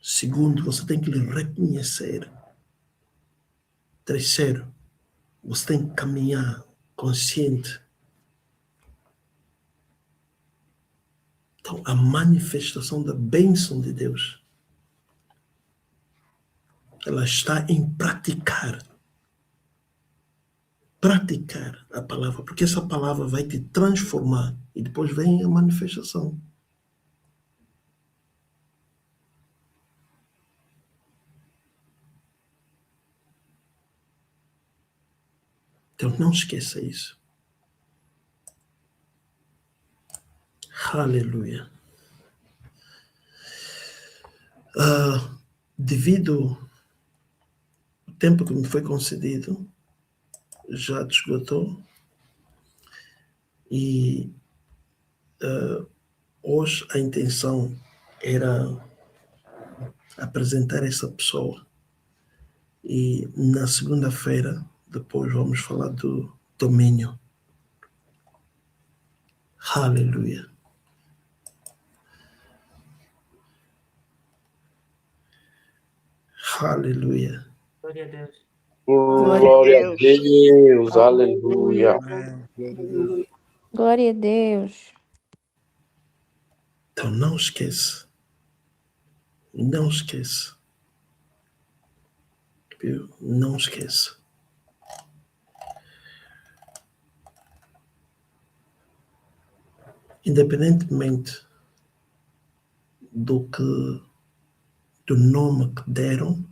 Segundo, você tem que lhe reconhecer. Terceiro, você tem que caminhar consciente. Então, a manifestação da bênção de Deus, ela está em praticar a palavra, porque essa palavra vai te transformar e depois vem a manifestação. Então não esqueça isso. Aleluia. Devido ao tempo que me foi concedido, já te esgotou. E hoje a intenção era apresentar essa pessoa. E na segunda-feira, depois vamos falar do domínio. Aleluia. Aleluia. Glória a Deus. Glória a Deus, aleluia. Amém. Glória a Deus. Glória a Deus. Então não esqueça. Não esqueça. Viu? Não esqueça. Independentemente do nome que deram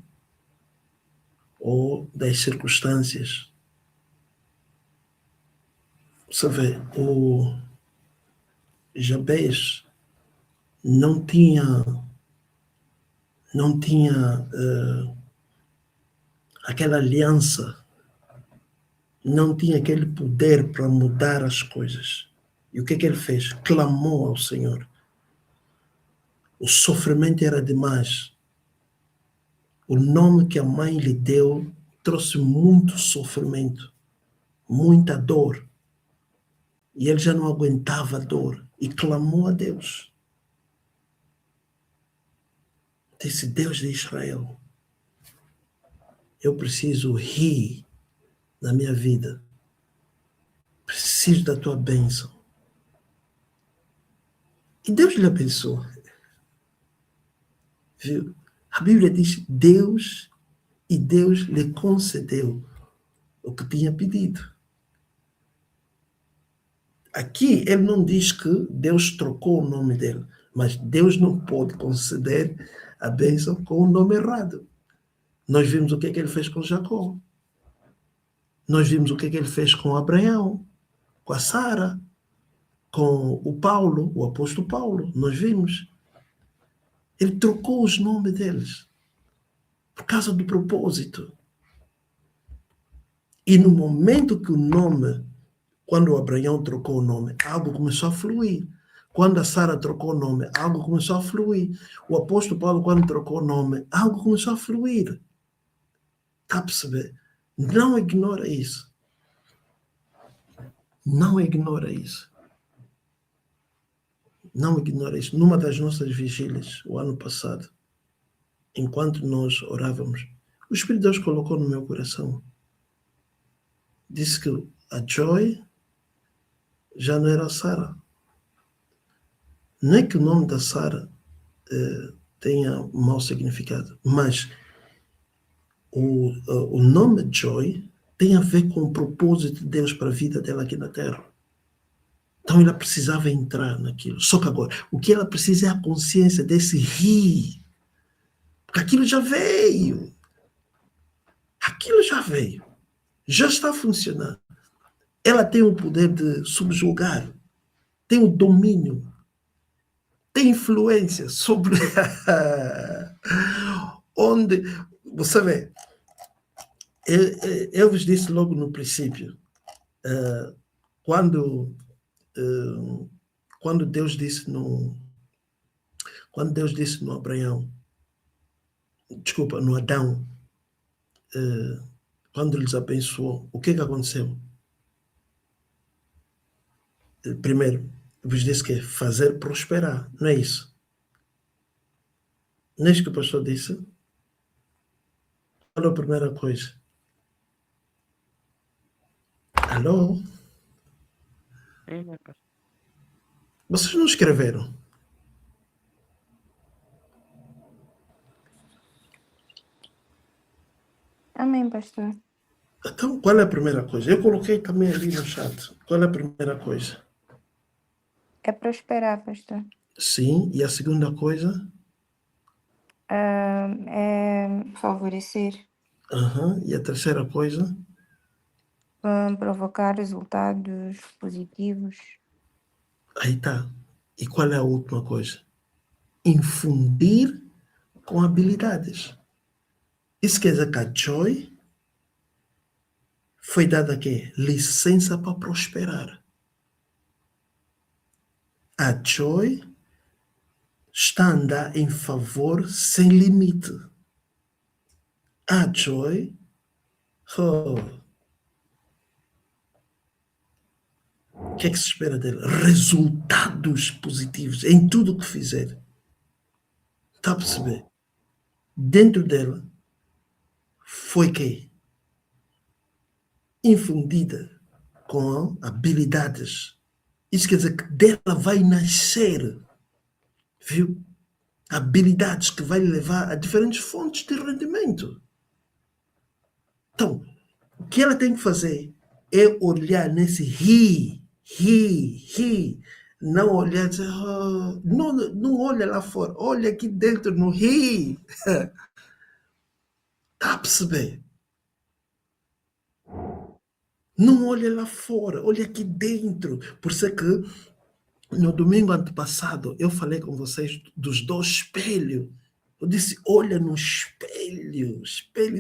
ou das circunstâncias. Você vê, o Jabez não tinha aquela aliança, não tinha aquele poder para mudar as coisas. E o que ele fez? Clamou ao Senhor. O sofrimento era demais. O nome que a mãe lhe deu trouxe muito sofrimento, muita dor. E ele já não aguentava a dor e clamou a Deus. Disse: Deus de Israel, eu preciso rir na minha vida. Preciso da tua bênção. E Deus lhe abençoou. Viu? A Bíblia diz Deus lhe concedeu o que tinha pedido. Aqui ele não diz que Deus trocou o nome dele, mas Deus não pode conceder a bênção com o nome errado. Nós vimos o que ele fez com Jacó. Nós vimos o que ele fez com Abraão, com a Sara, com o Paulo, o apóstolo Paulo. Nós vimos. Ele trocou os nomes deles por causa do propósito. E no momento que o nome, quando o Abraão trocou o nome, algo começou a fluir. Quando a Sara trocou o nome, algo começou a fluir. O apóstolo Paulo, quando trocou o nome, algo começou a fluir. Está a perceber? Não ignora isso. Não ignora isso. Não ignora isso. Numa das nossas vigílias, o ano passado, enquanto nós orávamos, o Espírito de Deus colocou no meu coração. Disse que a Joy já não era a Sara. Não é que o nome da Sara tenha um mau significado, mas o nome Joy tem a ver com o propósito de Deus para a vida dela aqui na Terra. Então ela precisava entrar naquilo. Só que agora, o que ela precisa é a consciência desse rir. Porque aquilo já veio. Aquilo já veio. Já está funcionando. Ela tem o poder de subjugar. Tem o domínio. Tem influência sobre onde... Você vê, eu vos disse logo no princípio, quando Deus disse no Abraão, desculpa, no Adão, quando eles abençoou, o que aconteceu? Primeiro, vos disse que é fazer prosperar, não é isso? Não é isso que o pastor disse? Qual é a primeira coisa? Alô? Vocês não escreveram? Amém, pastor. Então, qual é a primeira coisa? Eu coloquei também ali no chat. Qual é a primeira coisa? É prosperar, pastor. Sim, e a segunda coisa? É favorecer, E a terceira coisa? provocar resultados positivos. Aí tá. E qual é a última coisa? Infundir com habilidades. Isso quer dizer que a Joy foi dada aqui licença para prosperar. A Joy está a andar em favor sem limite. A Joy, o que é que se espera dele? Resultados positivos em tudo o que fizer. Está a perceber? Dentro dela foi que infundida com habilidades. Isso quer dizer que dela vai nascer, viu? Habilidades que vai levar a diferentes fontes de rendimento. Então, o que ela tem que fazer é olhar nesse rir. Não olhar e dizer, não olha lá fora, olha aqui dentro no rir. Está a perceber? Não olha lá fora, olha aqui dentro. Por isso é que no domingo antepassado eu falei com vocês dos 2 espelhos. Eu disse, olha no espelho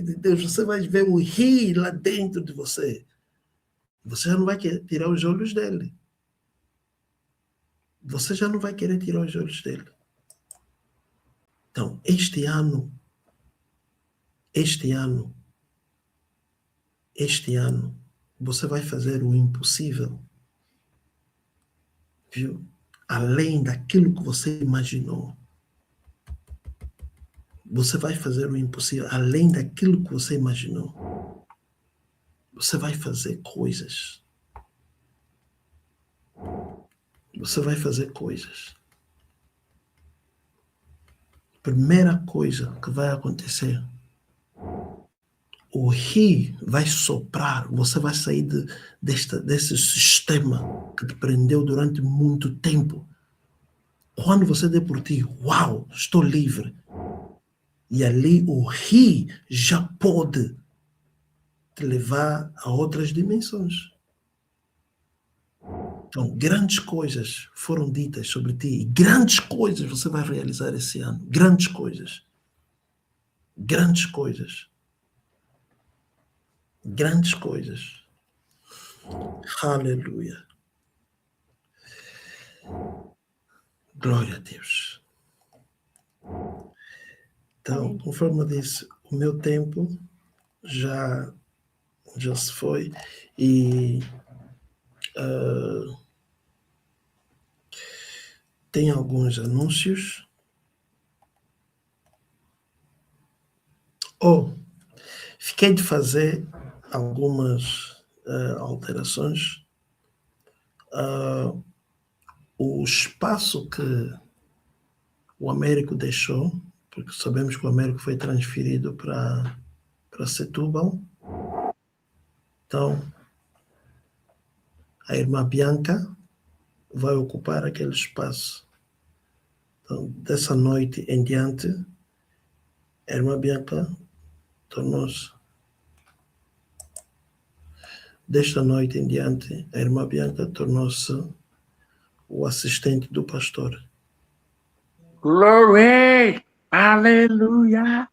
de Deus, você vai ver o rir lá dentro de você. Você já não vai querer tirar os olhos dele. Você já não vai querer tirar os olhos dele. Então, este ano, você vai fazer o impossível. Viu? Além daquilo que você imaginou. Você vai fazer o impossível além daquilo que você imaginou. Você vai fazer coisas. Você vai fazer coisas. Primeira coisa que vai acontecer, o rio vai soprar, você vai sair desse sistema que te prendeu durante muito tempo. Quando você der por ti, uau, estou livre. E ali o rio já pode te levar a outras dimensões. Então, grandes coisas foram ditas sobre ti. E grandes coisas você vai realizar esse ano. Grandes coisas. Grandes coisas. grandes coisas. Aleluia. Glória a Deus. Então, conforme eu disse, o meu tempo já se foi e tem alguns anúncios. Fiquei de fazer algumas alterações. O espaço que o Américo deixou, porque sabemos que o Américo foi transferido para Setúbal. Então, a irmã Bianca vai ocupar aquele espaço. Então, dessa noite em diante, a irmã Bianca tornou-se. Desta noite em diante, a irmã Bianca tornou-se o assistente do pastor. Glory! Aleluia!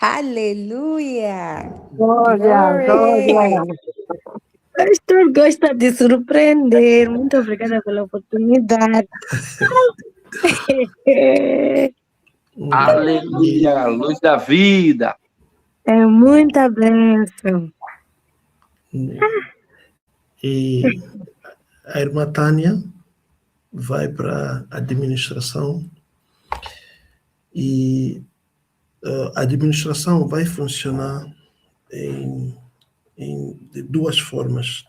Aleluia! Glória, glória. O pastor gosta de surpreender. Muito obrigada pela oportunidade. Aleluia! Luz da vida! É muita bênção. E a irmã Tânia vai para a administração e a administração vai funcionar de duas formas.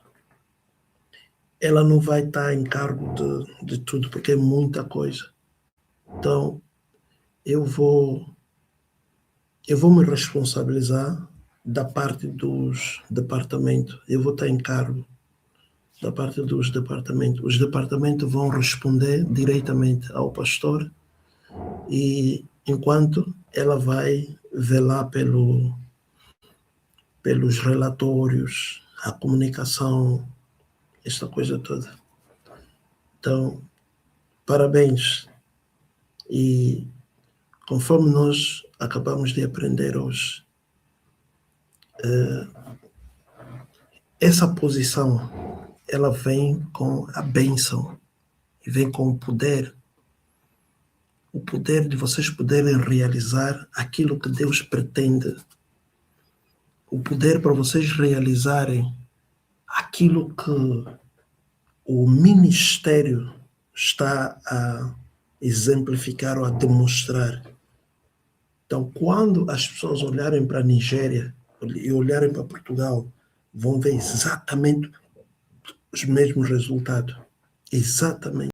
Ela não vai estar em cargo de tudo, porque é muita coisa. Então, eu vou me responsabilizar da parte dos departamentos. Eu vou estar em cargo da parte dos departamentos. Os departamentos vão responder diretamente ao pastor e enquanto ela vai velar pelos relatórios, a comunicação, esta coisa toda. Então, parabéns. E conforme nós acabamos de aprender hoje, essa posição, ela vem com a bênção e vem com o poder de vocês poderem realizar aquilo que Deus pretende, o poder para vocês realizarem aquilo que o ministério está a exemplificar ou a demonstrar. Então, quando as pessoas olharem para a Nigéria e olharem para Portugal, vão ver exatamente os mesmos resultados. Exatamente.